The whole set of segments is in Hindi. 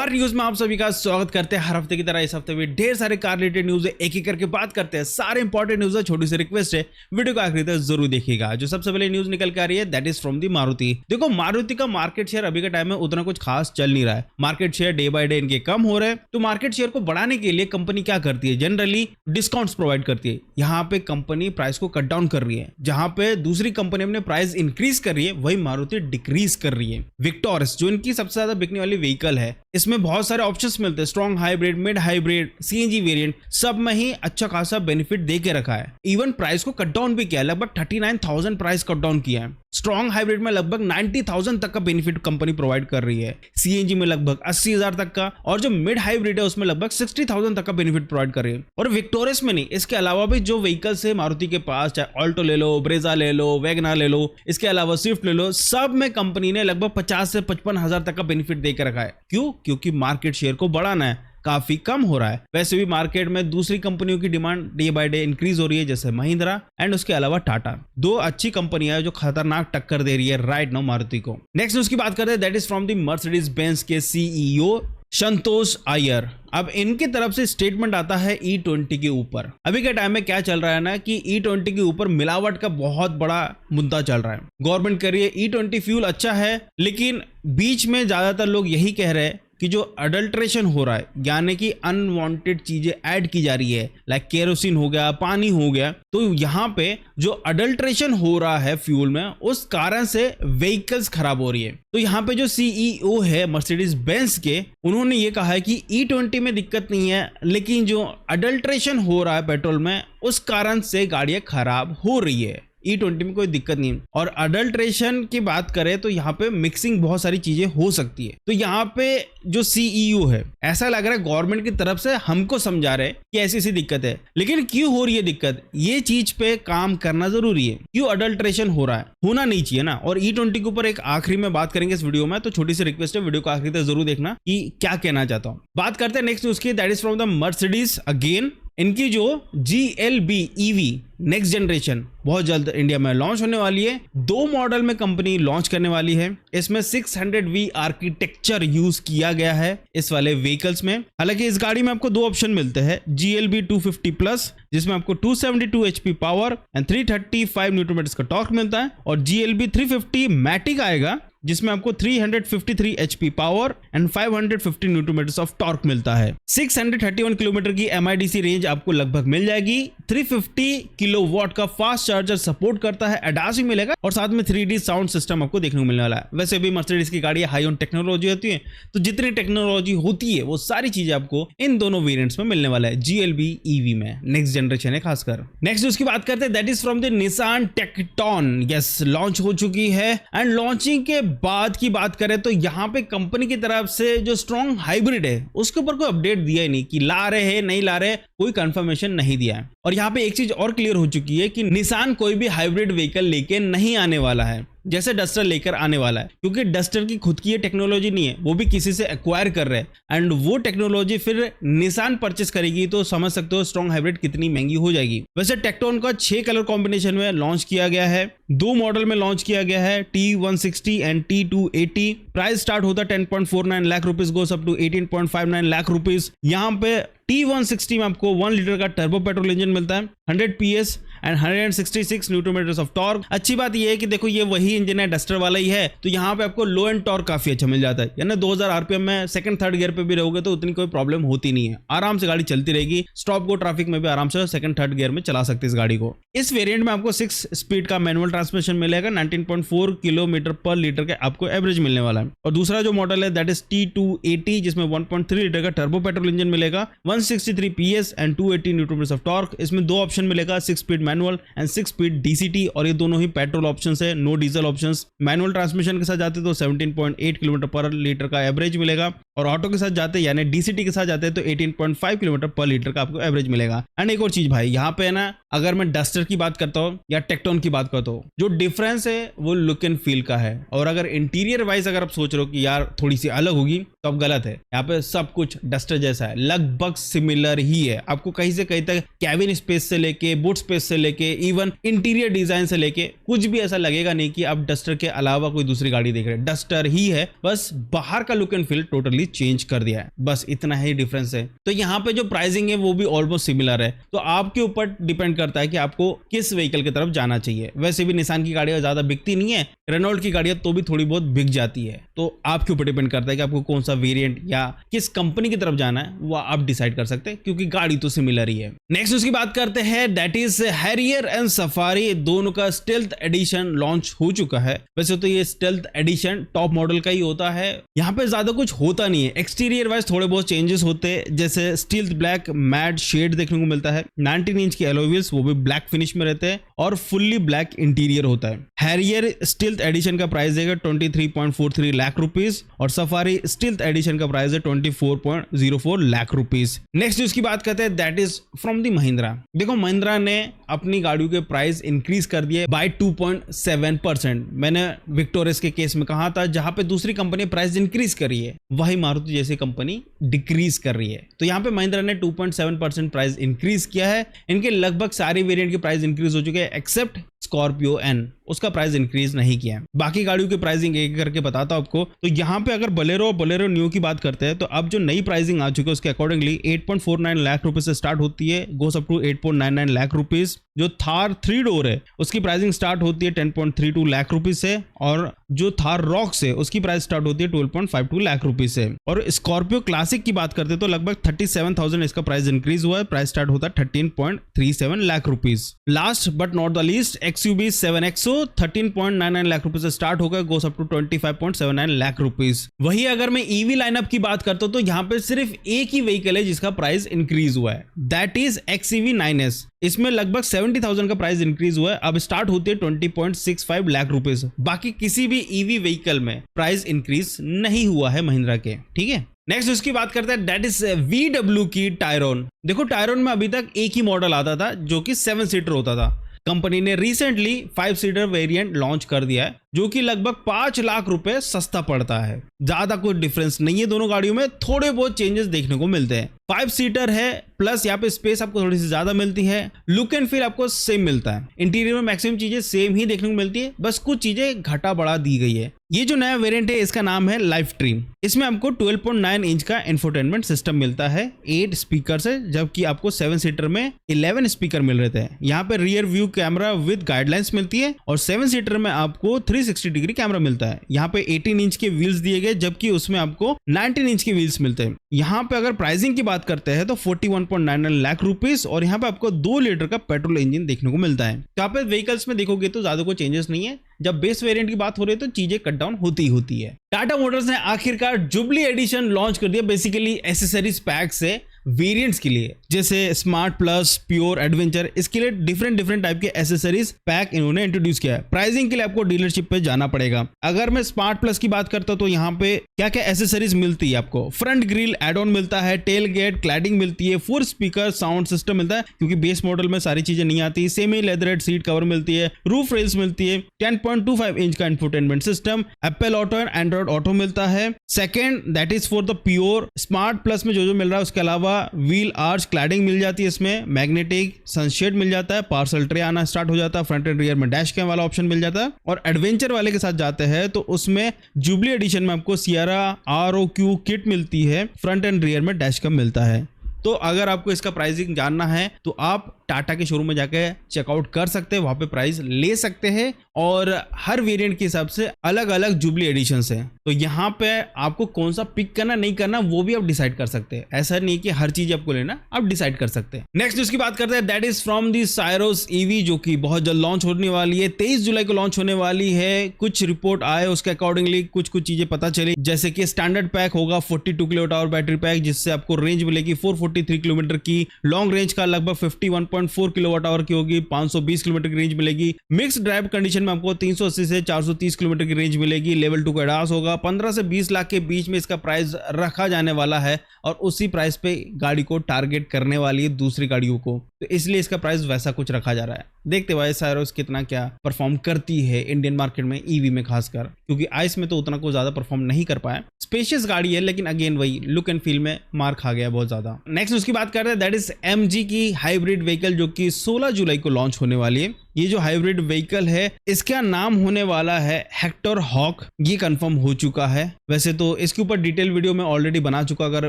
कार न्यूज में आप सभी का स्वागत करते हैं। हर हफ्ते की तरह इस हफ्ते भी ढेर सारे कार रिलेटेड न्यूज है, एक एक करके बात करते हैं। सारे इंपॉर्टेंट न्यूज है। छोटी सी रिक्वेस्ट है, वीडियो को आखिरी तक जरूर देखिएगा। जो सबसे पहले न्यूज निकल के आ रही है दैट इज फ्रॉम दी मारुति। देखो, मारुति का मार्केट शेयर अभी के टाइम में उतना कुछ खास चल नहीं रहा है। Market share day by day इनके कम हो रहे हैं। तो मार्केट शेयर को बढ़ाने के लिए कंपनी क्या करती है, जनरली डिस्काउंट्स प्रोवाइड करती है। यहाँ पे कंपनी प्राइस को कट डाउन कर रही है। जहां पे दूसरी कंपनी अपने प्राइस इंक्रीज कर रही है, वही मारुति डिक्रीज कर रही है। विक्टोरिस जो इनकी सबसे ज्यादा बिकने वाली व्हीकल है, इसमें बहुत सारे ऑप्शंस मिलते हैं। Strong hybrid, mid hybrid, CNG variant, सब में ही अच्छा खासा बेनिफिट दे के रखा है। इवन प्राइस को कट डाउन भी किया है, लगभग 39,000 प्राइस कट डाउन किया है। स्ट्रॉन्ग हाइब्रिड में लगभग 90,000 तक का बेनिफिट कंपनी प्रोवाइड कर रही है। सीएनजी में लगभग 80,000 तक का, और जो मिड हाइब्रिड है उसमें लगभग 60,000 तक का बेनिफिट प्रोवाइड कर रही है। और विक्टोरियस में नहीं, इसके अलावा भी जो व्हीकल्स है मारुति के पास, चाहे ऑल्टो ले लो, ब्रेजा ले लो, वैगनर ले लो, इसके अलावा स्विफ्ट ले लो, सब में कंपनी ने लगभग 50 से 55,000 तक का बेनिफिट देकर रखा है। क्यों? क्योंकि मार्केट शेयर को बढ़ाना है, काफी कम हो रहा है। वैसे भी मार्केट में दूसरी कंपनियों की demand day by day increase हो रही है, जैसे महिंद्रा एंड उसके अलावा टाटा। दो अच्छी कंपनियां हैं जो खतरनाक टक्कर दे रही है राइट नाउ मारुति को। नेक्स्ट उसकी बात करते हैं that is from the Mercedes Benz के सीईओ संतोष अय्यर। अब इनकी तरफ से स्टेटमेंट आता है E20 के ऊपर। अभी के टाइम में क्या चल रहा है ना कि E20 के ऊपर मिलावट का बहुत बड़ा मुद्दा चल रहा है। गवर्नमेंट कह रही है E20 फ्यूल अच्छा है, लेकिन बीच में ज्यादातर लोग यही कह रहे हैं कि जो अडल्ट्रेशन हो रहा है, यानी कि अनवांटेड चीजें ऐड की जा रही है, लाइक केरोसिन हो गया, पानी हो गया, तो यहाँ पे जो अडल्ट्रेशन हो रहा है फ्यूल में, उस कारण से व्हीकल्स खराब हो रही है। तो यहाँ पे जो सीईओ है मर्सिडीज बेंज के, उन्होंने ये कहा है कि E20 में दिक्कत नहीं है, लेकिन जो अडल्ट्रेशन हो रहा है पेट्रोल में, उस कारण से गाड़ियां खराब हो रही है। E20 में कोई दिक्कत नहीं है। और अडल्ट्रेशन की बात करें तो यहाँ पे मिक्सिंग बहुत सारी चीजें हो सकती है। तो यहाँ पे जो सीईओ है, ऐसा लग रहा है गवर्नमेंट की तरफ से हमको समझा रहे कि ऐसी ऐसी दिक्कत है, लेकिन क्यों हो रही है दिक्कत, ये चीज पे काम करना जरूरी है। क्यों अडल्ट्रेशन हो रहा है, होना नहीं चाहिए ना। और E20 के ऊपर एक आखिरी में बात करेंगे इस वीडियो में, तो छोटी सी रिक्वेस्ट है, वीडियो को आखिरी तक जरूर देखना कि क्या कहना चाहता हूँ। बात करते हैं नेक्स्ट न्यूज की, that is from the Mercedes again. इनकी जो GLB EV नेक्स्ट जनरेशन बहुत जल्द इंडिया में लॉन्च होने वाली है। दो मॉडल में कंपनी लॉन्च करने वाली है। इसमें 600V आर्किटेक्चर यूज किया गया है इस वाले व्हीकल्स में। हालांकि इस गाड़ी में आपको दो ऑप्शन मिलते हैं, GLB 250 प्लस जिसमें आपको 272 HP power and 335 newton metre का टॉर्क मिलता है, और GLB 350 मैटिक आएगा जिसमें आपको 353 HP power and 550 newton metre of torque मिलता है। 631 किलोमीटर की MIDC रेंज आपको लगभग मिल जाएगी। 350 किलोवाट का फास्ट चार्जर सपोर्ट करता है, ADAS भी मिलेगा, और साथ में 3D साउंड सिस्टम आपको देखने को मिलने वाला है। वैसे भी मर्सिडीज की गाड़ी हाई ऑन टेक्नोलॉजी होती है, तो जितनी टेक्नोलॉजी होती है वो सारी चीजें आपको इन दोनों वेरिएंट्स में मिलने वाला है, GLB EV में, नेक्स्ट जनरेशन है खासकर। नेक्स्ट उसकी बात करते हैं that is from the Nissan Tekton. Yes, launch हो चुकी है, एंड लॉन्चिंग के बाद की बात करें तो यहाँ पे कंपनी की तरफ से जो स्ट्रॉन्ग हाइब्रिड है उसके ऊपर कोई अपडेट दिया ही नहीं कि ला रहे हैं नहीं ला रहे, कोई कंफर्मेशन नहीं दिया है। और यहाँ पे एक चीज और क्लियर हो चुकी है कि निसान कोई भी हाइब्रिड व्हीकल लेके नहीं आने वाला है, जैसे डस्टर लेकर आने वाला है, क्योंकि डस्टर की खुद की ये टेक्नोलॉजी नहीं है, वो भी किसी से एक्वायर कर रहे हैं, एंड वो टेक्नोलॉजी फिर निसान परचेस करेगी। तो समझ सकते हो स्ट्रॉन्ग हाइब्रिड कितनी महंगी हो जाएगी। वैसे टेक्टोन का 6 कलर कॉम्बिनेशन में लॉन्च किया गया है, दो मॉडल में लॉन्च किया गया है, T160 and T280। Price start होता है 10.49 lakh rupees, goes up to 18.59 lakh rupees. यहाँ पे T160 में आपको 1 लीटर का टर्बो पेट्रोल इंजन मिलता है, 100 PS and 166 newton metre of torque. अच्छी बात यह है कि देखो ये वही इंजन है, डस्टर वाला ही है, तो यहाँ पे आपको लो एंड टॉर्क काफी अच्छा मिल जाता है। यानी 2000 RPM में सेकंड थर्ड गियर पे भी रहोगे तो उतनी कोई प्रॉब्लम होती नहीं है, आराम से गाड़ी चलती रहेगी। स्टॉप गो ट्रैफिक में भी आराम से सेकंड थर्ड गियर में चला सकते हैं इस गाड़ी को। इस वेरिएंट में आपको 6 स्पीड का मैनुअल ट्रांसमिशन मिलेगा, 19.4 किलोमीटर पर लीटर का आपको एवरेज मिलने वाला है। और दूसरा जो मॉडल है दैट इज T280 जिसमें 1.3 लीटर का टर्बो पेट्रोल इंजन मिलेगा, 163 PS and 280 newton metre of torque. इसमें दो ऑप्शन मिलेगा, 6 speed manual and 6 speed DCT, और ये दोनों ही पेट्रोल ऑप्शंस है, no diesel options. Manual transmission के साथ जाते तो 17.8 किलोमीटर पर लीटर का एवरेज मिलेगा, और ऑटो के साथ जाते यानी DCT के साथ जाते तो 18.5 किलोमीटर पर लीटर का आपको एवरेज मिलेगा। एंड एक और चीज भाई, यहाँ पे है ना, अगर मैं डस्टर की बात करता हूँ या टेक्टोन की बात करता हूँ, जो डिफरेंस है वो लुक एंड फील का है। और अगर इंटीरियर वाइज अगर आप सोच रहे हो कि यार थोड़ी सी अलग होगी, तो तो अब गलत है। यहाँ पे सब कुछ डस्टर जैसा है, लगभग सिमिलर ही है। आपको कहीं से कहीं तक कैबिन स्पेस से लेके बूट स्पेस से लेके इवन इंटीरियर डिजाइन से लेके कुछ भी ऐसा लगेगा नहीं कि आप डस्टर के अलावा कोई दूसरी गाड़ी देख रहे हैं। डस्टर ही है, बस बाहर का look and feel totally change कर दिया है, बस इतना ही डिफरेंस है। तो यहाँ पे जो प्राइसिंग है वो भी ऑलमोस्ट सिमिलर है। तो आपके ऊपर डिपेंड करता है कि आपको किस व्हीकल की तरफ जाना चाहिए। वैसे भी निसान की गाड़ियां ज्यादा बिकती नहीं है, रेनॉल्ट की गाड़ियां तो भी थोड़ी बहुत बिक जाती है। तो आपके ऊपर डिपेंड करता है कि आपको कौन सा वेरिएंट या किस कंपनी की तरफ जाना है, वो आप डिसाइड कर सकते हैं, क्योंकि गाड़ी तो सिमिलर ही है। नेक्स्ट उसकी बात करते हैं, that is Harrier and safari, दोनों का स्टेल्थ एडिशन लॉन्च हो चुका है। वैसे तो ये स्टेल्थ एडिशन टॉप मॉडल का ही होता है, यहाँ पे ज्यादा कुछ होता नहीं है। एक्सटीरियर वाइज थोड़े बहुत चेंजेस होते हैं, जैसे स्टील्थ ब्लैक मैट शेड देखने को मिलता है, 19 इंच के एलॉय व्हील्स वो भी ब्लैक फिनिश में रहते हैं और फुल्ली ब्लैक इंटीरियर होता है। हैरियर स्टील्थ एडिशन का प्राइस है 23.43 लाख रुपीस और सफारी स्टील्थ एडिशन का प्राइस है 24.04 लाख रुपीस। नेक्स्ट उसकी बात करते हैं, दैट इज फ्रॉम दी महिंद्रा। देखो महिंद्रा ने अपनी गाड़ियों के प्राइस इंक्रीज कर दिए बाय 2.7%। मैंने विक्टोरियस के केस में कहा था, जहां पे दूसरी कंपनी प्राइस इंक्रीज कर रही है, वही मारुति जैसी कंपनी डिक्रीज कर रही है। तो यहाँ पे महिंद्रा ने 2.7% प्राइस इंक्रीज किया है। इनके लगभग सारी वेरिएंट के प्राइस इंक्रीज हो चुके हैं एक्सेप्ट स्कॉर्पियो एन, उसका प्राइस इंक्रीज नहीं किया है। बाकी गाड़ियों की प्राइसिंग एक करके बताता हूं आपको। तो यहाँ पे अगर बोलेरो न्यू की बात करते हैं, तो अब जो नई प्राइसिंग आ चुकी है उसके अकॉर्डिंगली 8.49 लाख रुपए से स्टार्ट होती है, goes up to 8.99 lakh rupees. जो थार 3 डोर है उसकी प्राइसिंग स्टार्ट होती है 10.32 लाख रुपीस से, और जो थार रॉक्स है उसकी प्राइस स्टार्ट होती है 12.52 लाख रुपीस से। और स्कॉर्पियो क्लासिक की बात करते हैं तो लगभग 37,000 इसका प्राइस इंक्रीज हुआ है, प्राइस स्टार्ट होता है 13.37 lakh rupees. Last but not the least XUV 7XO 13.99 lakh रुपए से स्टार्ट होकर goes up to 25.79 lakh rupees. वही अगर मैं ईवी लाइनअप की बात करता हूं तो यहाँ पे सिर्फ एक ही व्हीकल है जिसका प्राइस इंक्रीज हुआ है, दैट इज XEV 9S। इसमें लगभग 70,000 का प्राइस इंक्रीज हुआ है, अब स्टार्ट होती है 20.65 लाख रुपए से। बाकी किसी भी ईवी व्हीकल में प्राइस इंक्रीज नहीं हुआ है महिंद्रा के, ठीक है। नेक्स्ट उसकी बात करते हैं, दैट इज VW की टायरोन। देखो टायरोन में अभी तक एक ही मॉडल आता था जो कि 7 सीटर होता था। कंपनी ने रिसेंटली 5 सीटर वेरिएंट लॉन्च कर दिया है, जो कि लगभग 5 लाख रुपए सस्ता पड़ता है। ज्यादा कोई डिफरेंस नहीं है दोनों गाड़ियों में, थोड़े बहुत चेंजेस देखने को मिलते हैं। 5 सीटर है, प्लस यहाँ पे स्पेस आपको थोड़ी सी ज्यादा मिलती है, लुक एंड फील आपको सेम मिलता है, इंटीरियर में मैक्सिमम चीजें सेम ही देखने को मिलती है, बस कुछ चीजें घटा बढ़ा दी गई है। ये जो नया वेरिएंट है इसका नाम है लाइफ स्ट्रीम। इसमें आपको 12.9 इंच का इंफोटेनमेंट सिस्टम मिलता है, 8 स्पीकर से, जबकि आपको 7 सीटर में 11 स्पीकर मिल रहे थे। यहाँ पे rear view camera with guidelines मिलती है और 7 सीटर में आपको 360 डिग्री कैमरा मिलता है। यहाँ पे 18 इंच के व्हील्स दिए गए, जबकि उसमें आपको 19 इंच के व्हील्स मिलते हैं। यहाँ पे अगर प्राइसिंग की बात करते हैं तो 41.99 लाख रुपीस और यहाँ पे आपको 2 लीटर का पेट्रोल इंजन देखने को मिलता है। यहाँ पे व्हीकल्स में देखोगे तो ज्यादा कोई चेंजेस नहीं है, जब बेस वेरिएंट की बात हो रही है तो चीजें कट डाउन होती है। टाटा मोटर्स ने आखिरकार जुबली एडिशन लॉन्च कर दिया, बेसिकली एसेसरीज पैक से वेरिएंट्स के लिए, जैसे स्मार्ट प्लस, प्योर, एडवेंचर, इसके लिए डिफरेंट टाइप के एसेसरीज पैक इन्होंने इंट्रोड्यूस किया है। प्राइसिंग के लिए आपको डीलरशिप पे जाना पड़ेगा। अगर मैं स्मार्ट प्लस की बात करता हूं तो यहाँ पे क्या क्या एसेसरीज मिलती है आपको, फ्रंट ग्रिल एड ऑन मिलता है, टेल गेट क्लैडिंग मिलती है, 4 स्पीकर साउंड सिस्टम मिलता है, क्योंकि बेस मॉडल में सारी चीजें नहीं आती, सेमी लेदरेट सीट कवर मिलती है, रूफ रेल्स मिलती है, 10.25 इंच का infotainment system, Apple auto and Android auto मिलता है। Second that is for the pure. Smart plus में जो मिल रहा है उसके अलावा व्हील आर्च क्लैडिंग मिल जाती है, इसमें मैग्नेटिक सनशेड मिल जाता है, पार्सल ट्रे आना स्टार्ट हो जाता है, फ्रंट एंड रियर में डैश कैम वाला ऑप्शन मिल जाता है। और एडवेंचर वाले के साथ जाते हैं तो उसमें जुबली एडिशन में आपको सियरा ROQ किट मिलती है, फ्रंट एंड रियर में डैश कैम मिलता है। तो अगर आपको इसका प्राइसिंग जानना है तो आप टाटा के शोरूम में जाकर चेकआउट कर सकते हैं, वहां पे प्राइस ले सकते हैं और हर वेरिएंट के हिसाब से अलग अलग जुबली एडिशंस हैं। तो यहाँ पे आपको कौन सा पिक करना नहीं करना वो भी आप डिसाइड कर सकते हैं, ऐसा नहीं कि हर चीज आपको लेना, आप डिसाइड कर सकते हैं। नेक्स्ट उसकी बात करते हैं, that is from the Syros EV, जो कि बहुत जल्द लॉन्च होने वाली है, 23 जुलाई को लॉन्च होने वाली है। कुछ रिपोर्ट आए उसके अकॉर्डिंगली कुछ चीजें पता चली, जैसे कि स्टैंडर्ड पैक होगा 42 किलोवाट बैटरी पैक, जिससे आपको रेंज मिलेगी 443 किलोमीटर की, लॉन्ग रेंज का लगभग 51.4 किलोवाट आवर की होगी, 520 किलोमीटर की रेंज मिलेगी। मिक्स ड्राइव कंडीशन में आपको 380 से 430 किलोमीटर की रेंज मिलेगी। लेवल 2 का एडास होगा। 15 से 20 लाख के बीच में इसका प्राइस रखा जाने वाला है और उसी प्राइस पे गाड़ी को टारगेट करने वाली है दूसरी गाड़ियों को, तो इसलिए इसका प्राइस वैसा कुछ रखा जा रहा है। देखते भाई साइरोस कितना क्या परफॉर्म करती है इंडियन मार्केट में ईवी में, खासकर क्योंकि आइस में तो उतना को ज्यादा परफॉर्म नहीं कर पाया। स्पेशियस गाड़ी है लेकिन अगेन वही लुक एंड फील में मार खा गया बहुत ज्यादा। नेक्स्ट उसकी बात करते हैं, दैट इज MG की हाइब्रिड व्हीकल जो कि 16 जुलाई को लॉन्च होने वाली है। ये जो हाइब्रिड व्हीकल है इसका नाम होने वाला है हेक्टर हॉक, ये कंफर्म हो चुका है। वैसे तो इसके ऊपर डिटेल वीडियो में ऑलरेडी बना चुका, अगर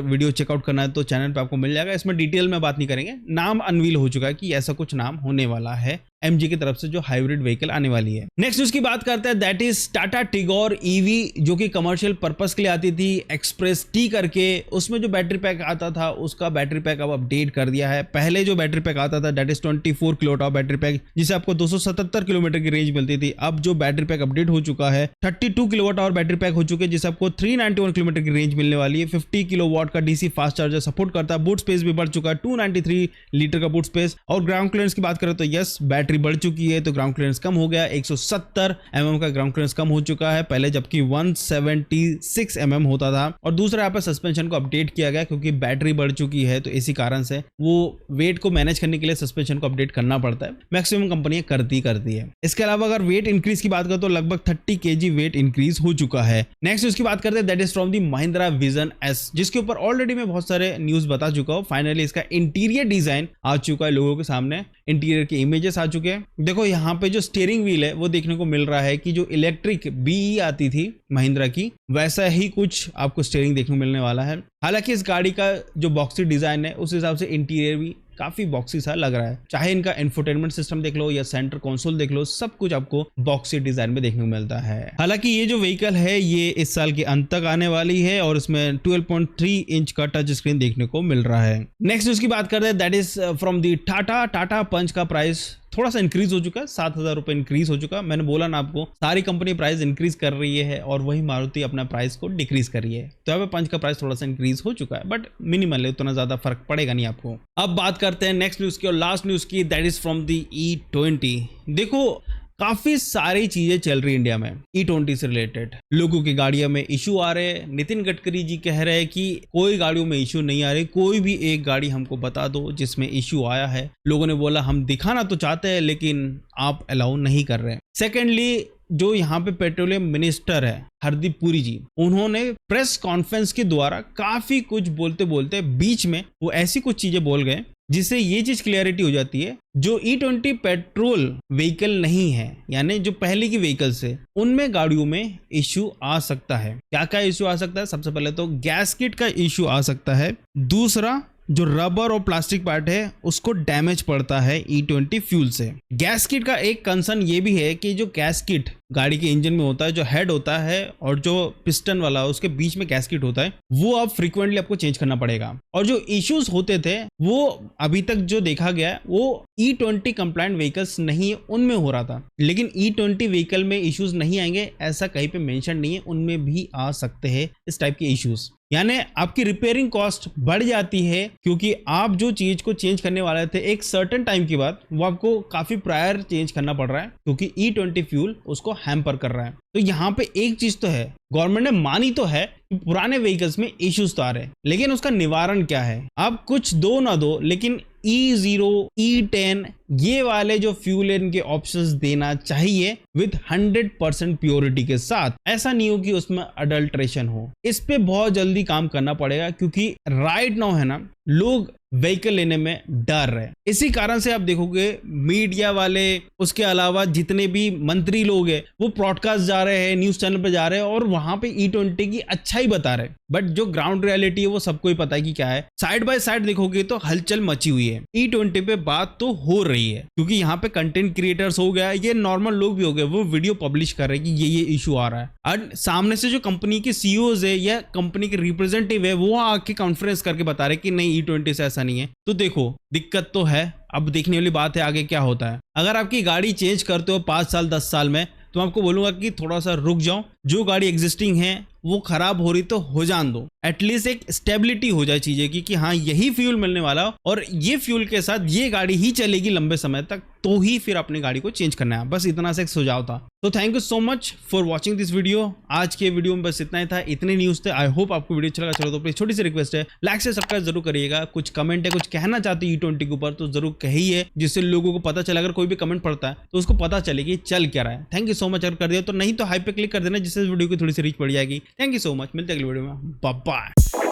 वीडियो चेकआउट करना है तो चैनल पे आपको मिल जाएगा। इसमें डिटेल में बात नहीं करेंगे, नाम अनवील हो चुका है कि ऐसा कुछ नाम होने वाला है MG की तरफ से जो हाइब्रिड व्हीकल आने वाली है। नेक्स्ट उसकी बात करते हैं, that is Tata Tigor EV जो कि कमर्शियल पर्पस के लिए आती थी एक्सप्रेस T करके। उसमें जो बैटरी पैक आता था उसका बैटरी पैक अब अपडेट कर दिया है। पहले जो बैटरी पैक आता था that is 24 kilowatt battery pack जिसे आपको 277 किलोमीटर की रेंज मिलती थी। अब जो बैटरी पैक अपडेट हो चुका है 32 किलोवाट बैटरी पैक हो चुके हैं जिसे आपको 391 किलोमीटर की रेंज मिलने वाली है। 50 किलोवाट का DC फास्ट चार्जर सपोर्ट करता है। बूट स्पेस भी बढ़ चुका है, 293 लीटर का बूट स्पेस। और ग्राउंड क्लियरेंस की बात करें तो यस बैटरी बढ़ चुकी है तो ग्राउंड क्लियरेंस कम हो गया, 170 mm का ग्राउंड क्लियरेंस कम हो चुका है पहले, जबकि 176 mm होता था। और दूसरा यहाँ पे सस्पेंशन को अपडेट किया गया क्योंकि बैटरी बढ़ चुकी है तो इसी कारण से वो वेट को मैनेज करने के लिए सस्पेंशन को अपडेट करना पड़ता है। मैक्सिमम कंपनियां करती है। इसके अलावा अगर वेट इंक्रीज की बात करें तो लगभग 30 kg वेट इंक्रीज हो चुका है। नेक्स्ट उसकी बात करते हैं, that is from the Mahindra vision S जिसके ऊपर ऑलरेडी मैं बहुत सारे न्यूज बता चुका हूँ। फाइनली इसका इंटीरियर डिजाइन आ चुका है लोगों के सामने, इंटीरियर के इमेजेस आ चुके हैं। देखो यहाँ पे जो स्टीयरिंग व्हील है वो देखने को मिल रहा है कि जो इलेक्ट्रिक BE आती थी महिंद्रा की वैसा ही कुछ आपको स्टीयरिंग देखने को मिलने वाला है। हालांकि इस गाड़ी का जो बॉक्सी डिजाइन है उस हिसाब से इंटीरियर भी काफी बॉक्सी सा लग रहा है। चाहे इनका इंफोटेनमेंट सिस्टम देख लो या सेंटर कंसोल देख लो, सब कुछ आपको बॉक्सी डिजाइन में देखने को मिलता है। हालांकि ये जो व्हीकल है ये इस साल के अंत तक आने वाली है और इसमें 12.3 इंच का टच स्क्रीन देखने को मिल रहा है। नेक्स्ट उसकी बात करते हैं, that is from the Tata Punch का प्राइस थोड़ा सा इंक्रीज हो चुका है, 7,000 रुपए इंक्रीज हो चुका। मैंने बोला ना आपको सारी कंपनी प्राइस इंक्रीज कर रही है और वही मारुति अपना प्राइस को डिक्रीज कर रही है। तो यहाँ पे पंच का प्राइस थोड़ा सा इंक्रीज हो चुका है बट मिनिमल है, उतना ज्यादा फर्क पड़ेगा नहीं आपको। अब बात करते हैं नेक्स्ट न्यूज की और लास्ट न्यूज की, that is from the E20। देखो काफी सारी चीजें चल रही इंडिया में E20 से रिलेटेड। लोगों की गाड़ियों में इशू आ रहे हैं। नितिन गडकरी जी कह रहे हैं कि कोई गाड़ियों में इशू नहीं आ रहे, कोई भी एक गाड़ी हमको बता दो जिसमें इशू आया है। लोगों ने बोला हम दिखाना तो चाहते हैं लेकिन आप अलाउ नहीं कर रहे। सेकेंडली जो यहाँ पे पेट्रोलियम मिनिस्टर है हरदीप पुरी जी, उन्होंने प्रेस कॉन्फ्रेंस के द्वारा काफी कुछ बोलते बोलते बीच में वो ऐसी कुछ चीजें बोल गए जिससे ये चीज क्लियरिटी हो जाती है जो E20 पेट्रोल व्हीकल नहीं है, यानी जो पहले की व्हीकल्स है उनमें गाड़ियों में इश्यू आ सकता है। क्या क्या इश्यू आ सकता है? सबसे पहले तो गैस किट का इश्यू आ सकता है। दूसरा जो रबर और प्लास्टिक पार्ट है उसको डैमेज पड़ता है E20 फ्यूल से। गैस किट का एक कंसर्न ये भी है कि जो गैस किट गाड़ी के इंजन में होता है, जो हेड होता है और जो पिस्टन वाला उसके बीच में गैस किट होता है, वो अब फ्रीक्वेंटली आपको चेंज करना पड़ेगा। और जो इश्यूज होते थे वो अभी तक जो देखा गया वो E20 कंप्लायंट व्हीकल्स नहीं है उनमें हो रहा था, लेकिन E20 व्हीकल में इश्यूज नहीं आएंगे ऐसा कहीं पे मेंशन नहीं है, उनमें भी आ सकते हैं इस टाइप के इश्यूज। यानी आपकी रिपेयरिंग कॉस्ट बढ़ जाती है क्योंकि आप जो चीज को चेंज करने वाले थे एक सर्टेन टाइम के बाद वो आपको काफी प्रायर चेंज करना पड़ रहा है क्योंकि E20 फ्यूल उसको हैम्पर कर रहा है। तो यहाँ पे एक चीज तो है, गवर्नमेंट ने मानी तो है कि पुराने व्हीकल्स में इश्यूज तो आ रहे हैं, लेकिन उसका निवारण क्या है? आप कुछ दो ना दो लेकिन E0, E10 ये वाले जो फ्यूल इनके ऑप्शंस देना चाहिए विद 100% प्योरिटी के साथ। ऐसा नहीं हो कि उसमें अडल्ट्रेशन हो। इस पे बहुत जल्दी काम करना पड़ेगा क्योंकि राइट नाउ है ना लोग व्हीकल लेने में डर रहे। इसी कारण से आप देखोगे मीडिया वाले, उसके अलावा जितने भी मंत्री लोग हैं वो ब्रॉडकास्ट जा रहे हैं, न्यूज चैनल पे जा रहे हैं और वहां पे E20 की अच्छाई बता रहे हैं, बट जो ग्राउंड रियलिटी है वो सबको ही पता है कि क्या है। साइड बाय साइड देखोगे तो हलचल मची हुई है। E20 पे बात तो हो रही है क्योंकि यहाँ पे कंटेंट क्रिएटर्स हो गया, ये नॉर्मल लोग भी हो गए, वो वीडियो पब्लिश कर रहे हैं कि ये इशू आ रहा है। और सामने से जो कंपनी के CEOs है या कंपनी के रिप्रेजेंटेटिव है वो आके कॉन्फ्रेंस करके बता रहे कि नहीं E20 से ऐसा नहीं है। तो देखो दिक्कत तो है, अब देखने वाली बात है आगे क्या होता है। अगर आपकी गाड़ी चेंज करते हो 5 साल 10 साल में तो मैं आपको बोलूंगा कि थोड़ा सा रुक जाओ, जो गाड़ी एग्जिस्टिंग है वो खराब हो रही तो हो जान दो, एटलीस्ट एक स्टेबिलिटी हो जाए चीजें की कि हाँ यही फ्यूल मिलने वाला और ये फ्यूल के साथ ये गाड़ी ही चलेगी लंबे समय तक, तो ही फिर अपनी गाड़ी को चेंज करना है। बस इतना सा एक सुझाव था। तो thank you so much for watching this video. आज के वीडियो में बस इतना ही था, इतने न्यूज थे। आई होप आपको वीडियो अच्छा लगा। चलो तो प्लीज छोटी सी रिक्वेस्ट है, लाइक से सब्सक्राइब जरूर करिएगा। कुछ कमेंट है, कुछ कहना चाहते हैं E20 के ऊपर तो जरूर कहिए, जिससे लोगों को पता चले। अगर कोई भी कमेंट पड़ता है तो उसको पता चले कि चल क्या रहा है। Thank you so much. अगर कर दिया तो नहीं तो हाइप पे क्लिक कर देना, जिससे वीडियो की थोड़ी सी रीच बढ़ जाएगी। Thank you so much. मिलते हैं अगली वीडियो में। Bye bye.